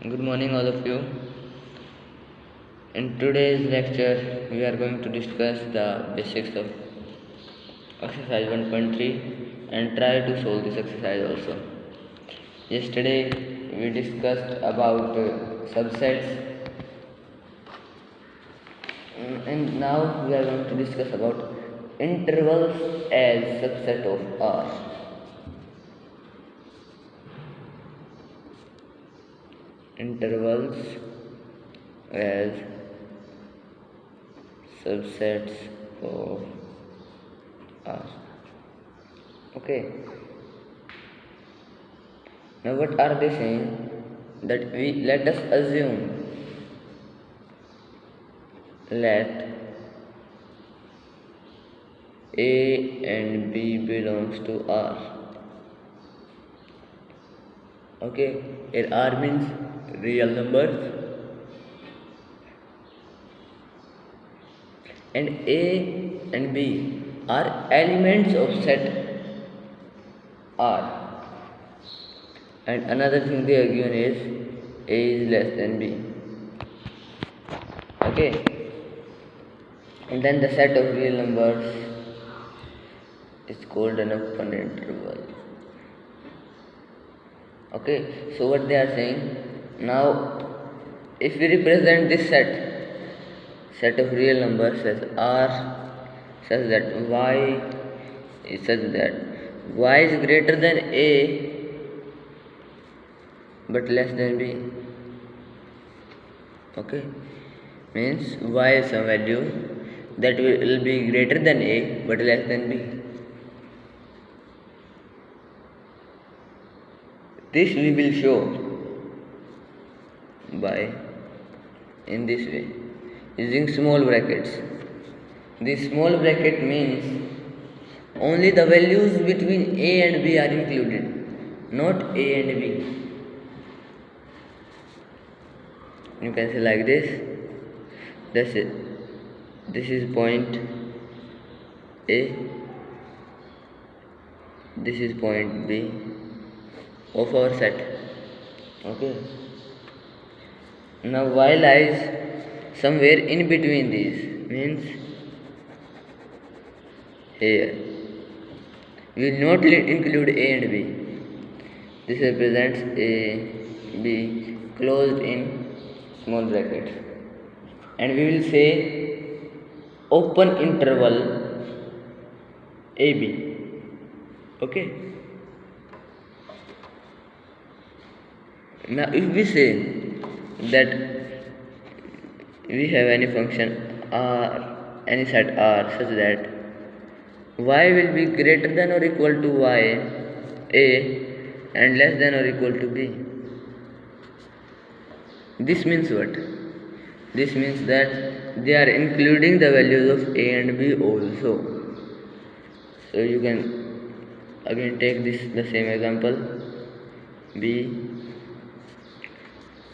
Good morning, all of you. In today's lecture, we are going to discuss the basics of exercise 1.3 and try to solve this exercise also. Yesterday, we discussed about subsets, and now we are going to discuss about intervals as subset of R. Intervals as subsets of R. Okay. Now what are they saying? That we let us assume let A and B belongs to R. Okay, here R means real numbers and A and B are elements of set R. And another thing they are given is A is less than B. Okay, and then the set of real numbers is called an open interval. Okay, so what they are saying now, if we represent this set of real numbers as R such that y is such that y is greater than A but less than B. Okay, means y is some value that will be greater than A but less than B. This we will show by in this way using small brackets. This small bracket means only the values between A and B are included, not A and B. You can say like this. That's it. This is point A. This is point B of our set. Okay. Now y lies somewhere in between these, means here. We will not include A and B. This represents A, B closed in small brackets, and we will say open interval AB. Okay. Now if we say that we have any function R, any set R such that y will be greater than or equal to y A and less than or equal to B. This means what? This means that they are including the values of A and B also. So you can again take the same example B.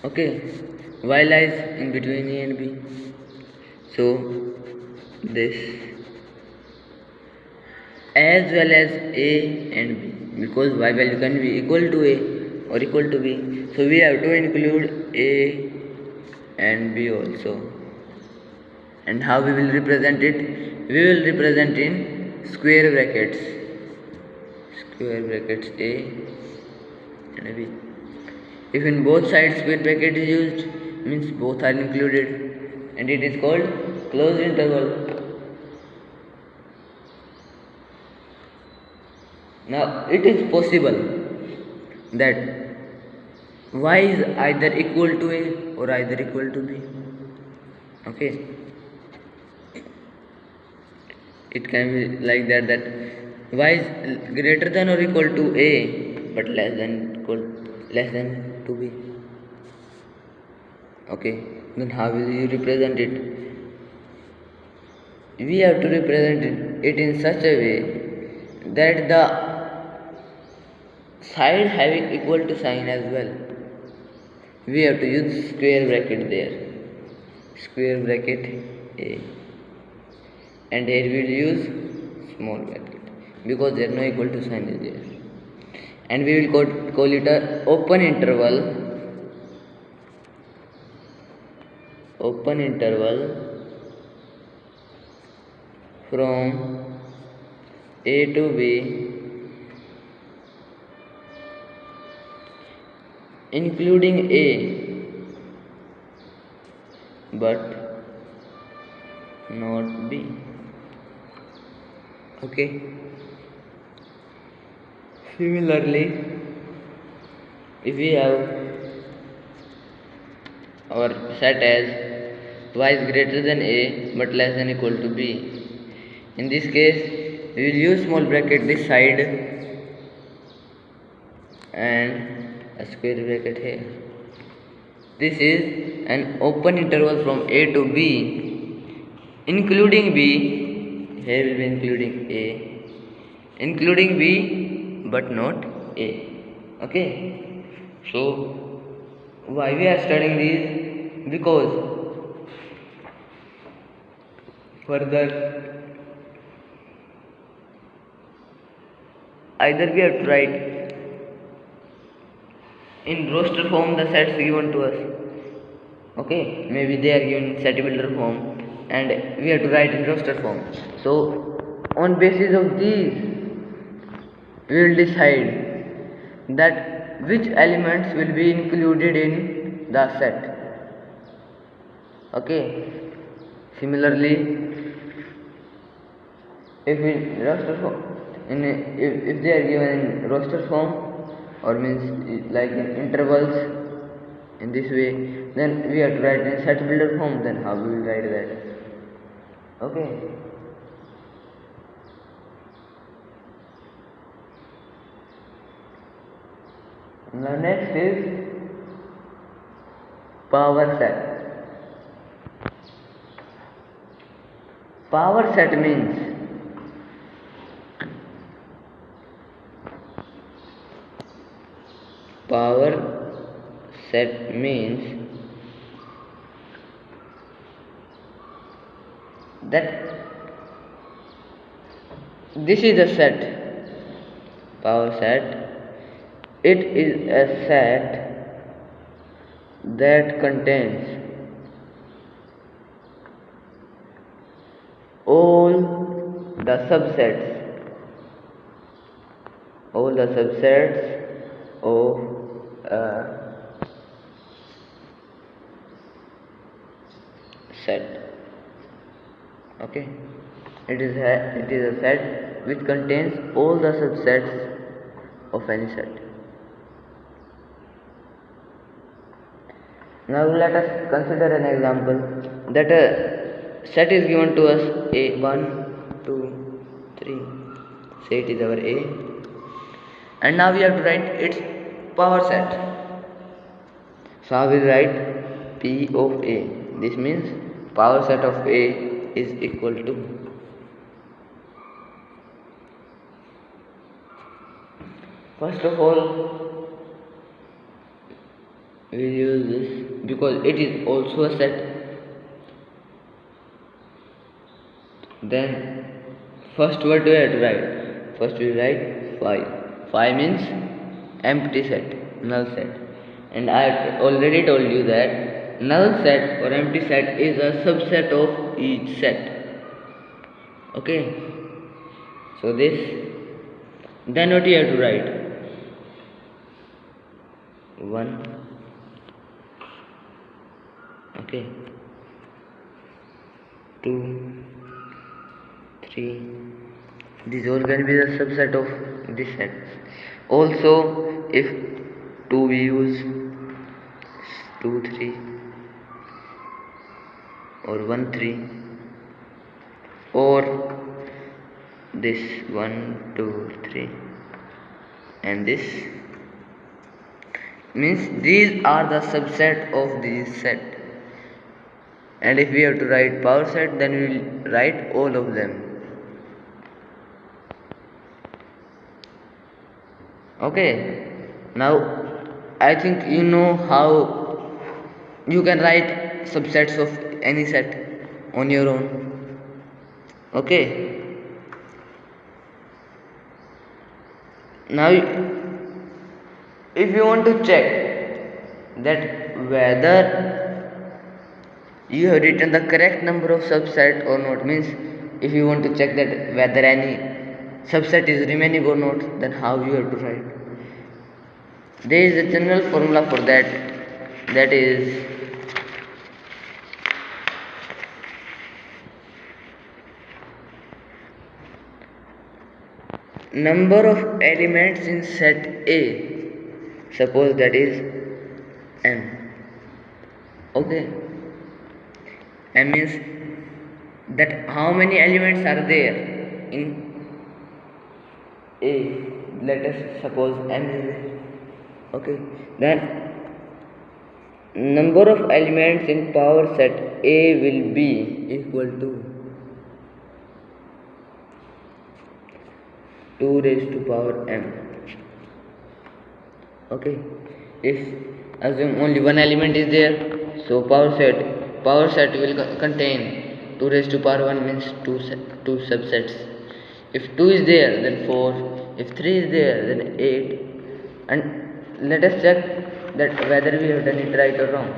Okay, y lies in between A and B. So this as well as A and B, because y value can be equal to A or equal to B, so we have to include A and B also. And how we will represent it? We will represent in square brackets A and B. If in both sides square bracket is used, means both are included, and it is called closed interval. Now it is possible that y is either equal to A or either equal to B. Okay, it can be like that y is greater than or equal to A but less than to B. Okay, then how will you represent it? We have to represent it in such a way that the side having equal to sign as well. We have to use square bracket there, square bracket A, and here we will use small bracket because there is no equal to sign is there, and we will call it a open interval open interval from A to B including A but not B. Okay. Similarly, if we have our set as y is greater than A but less than equal to B, in this case we will use small bracket this side and a square bracket here. This is an open interval from A to B including B. Here will be including A, including B but not A. Okay, so why we are studying these? Because further either we have to write in roster form the sets given to us. Okay, maybe they are given in set builder form and we have to write in roster form. So on basis of these we will decide that which elements will be included in the set. Okay, similarly if in roster form, if they are given in roster form or means like in intervals in this way, then we have to write in set builder form. Then how we will write that? Okay. Now next is power set. Power set means power set means that this is a set. Power set, it is a set that contains all the subsets of a set. Okay, it is a set which contains all the subsets of any set. Now let us consider an example that a set is given to us A 1, 2, 3. Say it is our A, and now we have to write its power set. So I will write P of A. This means power set of A is equal to first of all we will use this because it is also a set. Then first what do we have to write? First we write phi. Phi means empty set, null set, and I have already told you that null set or empty set is a subset of each set. Okay, so this, then what you have to write? 1. Okay, 2, 3. These all can be the subset of this set. Also, if 2 we use 2, 3 or 1, 3 or this 1, 2, 3 and this means these are the subset of this set. And if we have to write power set, then we will write all of them. Okay, now I think you know how you can write subsets of any set on your own. Okay, now if you want to check that whether you have written the correct number of subset or not. Means if you want to check that whether any subset is remaining or not, then how you have to write. There is a general formula for that, that is number of elements in set A, suppose that is m. Okay, m means that how many elements are there in A. Let us suppose m is there. Okay, then number of elements in power set A will be equal to 2 raised to power m. Okay, if assume only one element is there, so power set will contain 2 raised to power 1 means two subsets. If 2 is there, then 4. If 3 is there, then 8. And let us check that whether we have done it right or wrong.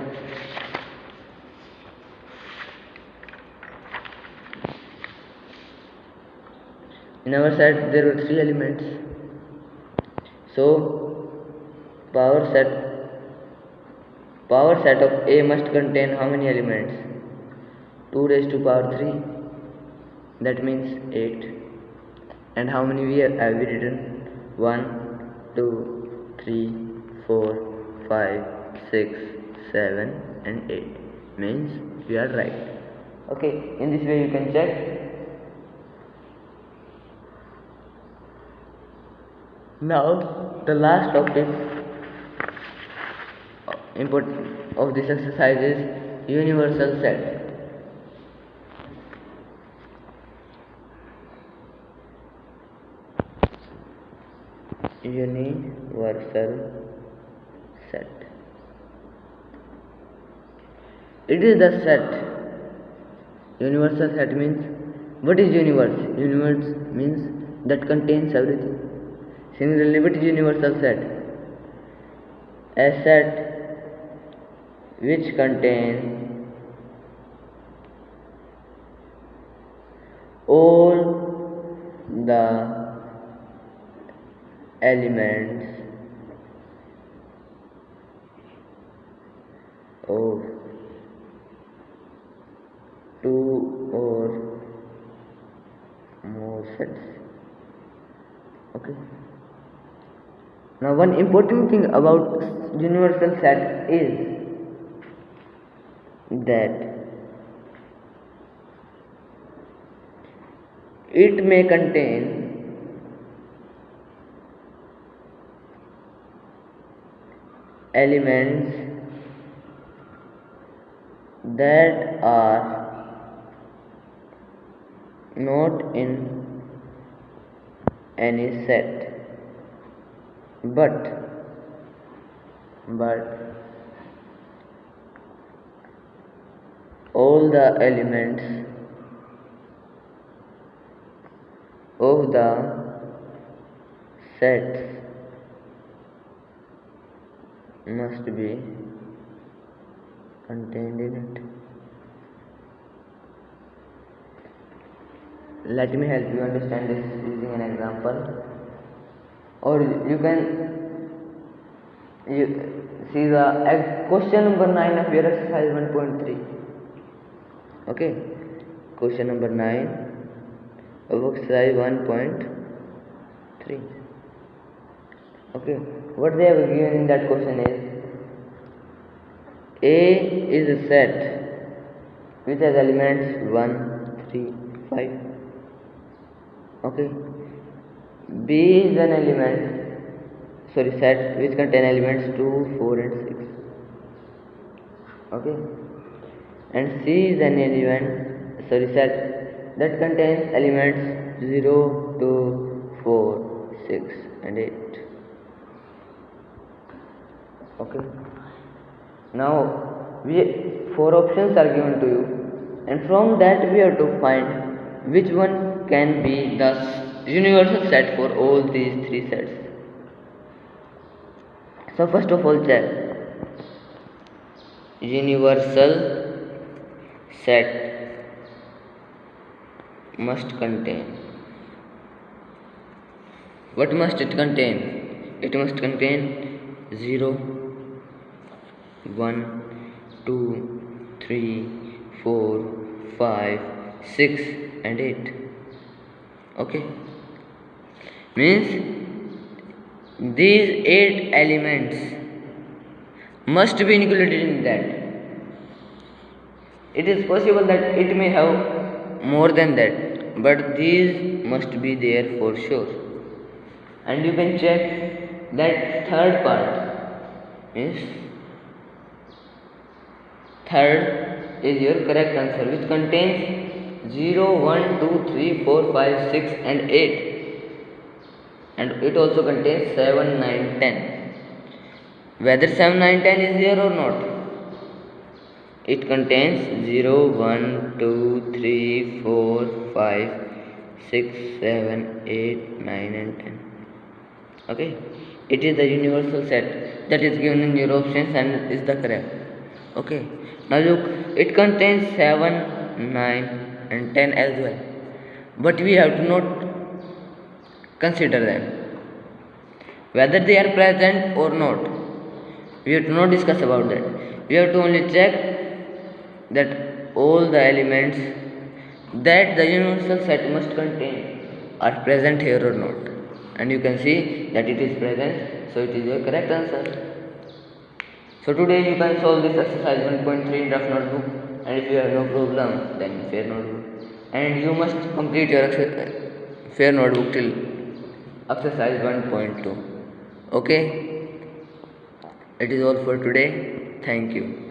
In our set there were 3 elements, so power set of A must contain how many elements? 2 raised to power 3, that means 8. And how many we have written? 1, 2, 3, 4, 5, 6, 7 and 8, means we are right. Okay, in this way you can check. Now the last topic important of this exercise is universal set. Universal set. It is the set. Universal set means, what is universe? Universe means that contains everything. Similarly, what is universal set? A set which contains all the elements of 2 or more sets. Okay. Now one important thing about universal set is that it may contain elements that are not in any set, but all the elements of the sets must be contained in it. Let me help you understand this using an example, or you can see the question number 9 of your exercise 1.3. Okay, question number 9 of exercise 1.3. Okay, what they have given in that question is A is a set which has elements 1, 3, 5. Okay, B is an set which contain elements 2, 4 and 6. Okay, and C is an set that contains elements 0, 2, 4, 6 and 8. Okay, now four options are given to you, and from that we have to find which one can be the universal set for all these 3 sets. So first of all, check universal set must contain. What must it contain? It must contain 0, 1, 2, 3, 4, 5, 6 and 8. Okay, means these 8 elements must be included in that. It is possible that it may have more than that, but these must be there for sure. And you can check that third part is third is your correct answer, which contains 0, 1, 2, 3, 4, 5, 6 and 8, and it also contains 7, 9, 10. Whether 7, 9, 10 is there or not, it contains 0, 1, 2, 3, 4, 5, 6, 7, 8, 9 and 10. Okay, it is the universal set that is given in your options and is the correct. Okay, now look, it contains 7, 9 and 10 as well, but we have to not consider them whether they are present or not. We have to not discuss about that. We have to only check that all the elements that the universal set must contain are present here or not, and you can see that it is present, so it is your correct answer. So today you can solve this exercise 1.3 in rough notebook, and if you have no problem then fair notebook, and you must complete your fair notebook till exercise 1.2. Okay, it is all for today. Thank you.